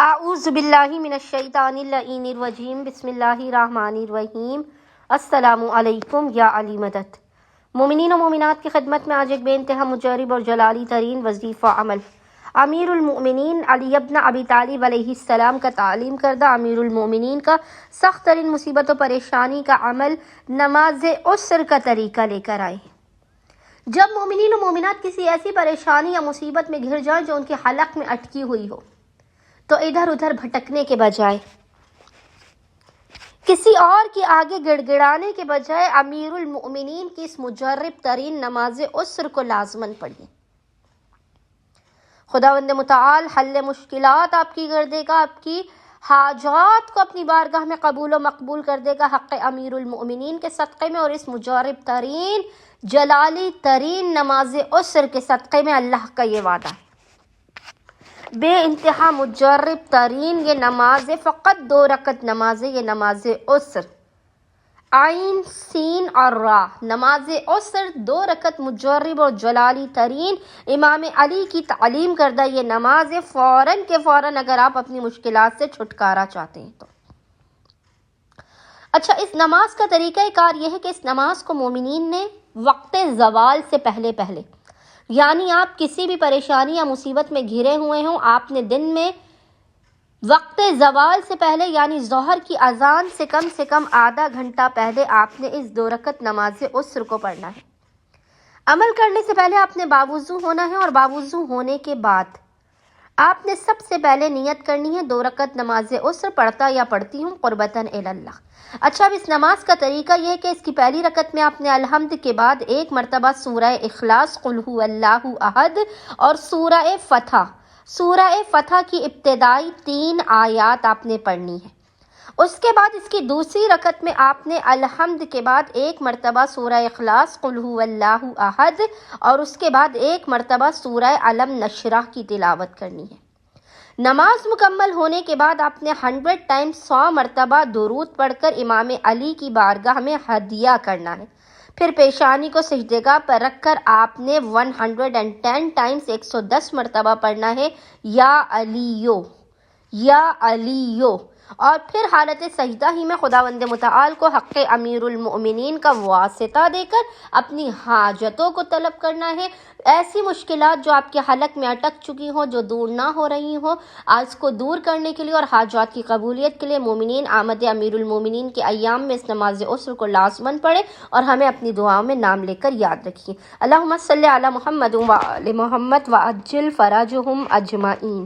اعوذ باللہ من الشیطان اللعین الرجیم بسم اللہ الرحمن الرحیم۔ السلام علیکم یا علی مدد۔ مومنین و مومنات کی خدمت میں آج ایک بے انتہا مجرب اور جلالی ترین وظیفہ عمل امیر المؤمنین علی ابن ابی طالب علیہ السلام کا تعلیم کردہ امیر المؤمنین کا سخت ترین مصیبت و پریشانی کا عمل نماز عسر کا طریقہ لے کر آئے۔ جب مومنین و مومنات کسی ایسی پریشانی یا مصیبت میں گھر جائیں جو ان کے حلق میں اٹکی ہوئی ہو، تو ادھر ادھر بھٹکنے کے بجائے، کسی اور کے آگے گڑ گڑانے کے بجائے امیر المؤمنین کی اس مجرب ترین نماز عسر کو لازماً پڑھیں۔ خداوند متعال حل مشکلات آپ کی کر دے گا، آپ کی حاجات کو اپنی بارگاہ میں قبول و مقبول کر دے گا حق امیر المؤمنین کے صدقے میں، اور اس مجرب ترین جلالی ترین نماز عسر کے صدقے میں اللہ کا یہ وعدہ ہے۔ بے انتہا مجرب ترین یہ نماز، فقط 2 رکعت نماز، یہ نماز عسر، عین سین اور را، نماز عسر 2 رکعت مجرب اور جلالی ترین امام علی کی تعلیم کردہ یہ نماز ہے۔ فوراً کے فوراً اگر آپ اپنی مشکلات سے چھٹکارا چاہتے ہیں تو اچھا، اس نماز کا طریقہ کار یہ ہے کہ اس نماز کو مومنین نے وقت زوال سے پہلے یعنی آپ کسی بھی پریشانی یا مصیبت میں گھرے ہوئے ہوں، آپ نے دن میں وقت زوال سے پہلے یعنی ظہر کی اذان سے کم آدھا گھنٹہ پہلے آپ نے اس 2 رکعت نماز عسر کو پڑھنا ہے۔ عمل کرنے سے پہلے آپ نے باوضو ہونا ہے، اور باوضو ہونے کے بعد آپ نے سب سے پہلے نیت کرنی ہے 2 رکعت نماز عسر پڑھتا یا پڑھتی ہوں قربتاً اللہ۔ اچھا، اب اس نماز کا طریقہ یہ ہے کہ اس کی پہلی رکعت میں آپ نے الحمد کے بعد 1 مرتبہ سورہ اخلاص، قل هو اللہ احد اور سورہ فتح کی ابتدائی 3 آیات آپ نے پڑھنی ہے۔ اس کے بعد اس کی دوسری رکعت میں آپ نے الحمد کے بعد 1 مرتبہ سورہ اخلاص، قل هو اللہ احد اور اس کے بعد 1 مرتبہ سورہ علم نشرح کی تلاوت کرنی ہے۔ نماز مکمل ہونے کے بعد آپ نے 100 ٹائم 100 مرتبہ درود پڑھ کر امام علی کی بارگاہ میں ہدیہ کرنا ہے۔ پھر پیشانی کو سجدگاہ پر رکھ کر آپ نے 110 ٹائمز 110 مرتبہ پڑھنا ہے یا علیو یا علیو، اور پھر حالت سجدہ ہی میں خداوند متعال کو حق امیر المؤمنین کا واسطہ دے کر اپنی حاجتوں کو طلب کرنا ہے۔ ایسی مشکلات جو آپ کے حلق میں اٹک چکی ہوں، جو دور نہ ہو رہی ہوں، آج کو دور کرنے کے لیے اور حاجات کی قبولیت کے لیے مومنین آمد امیر المؤمنین کے ایام میں اس نماز عسر کو لازماً پڑھیں، اور ہمیں اپنی دعاؤں میں نام لے کر یاد رکھیے۔ اللہم صلی علی محمد و آل محمد وعجل فرجہم اجمعین۔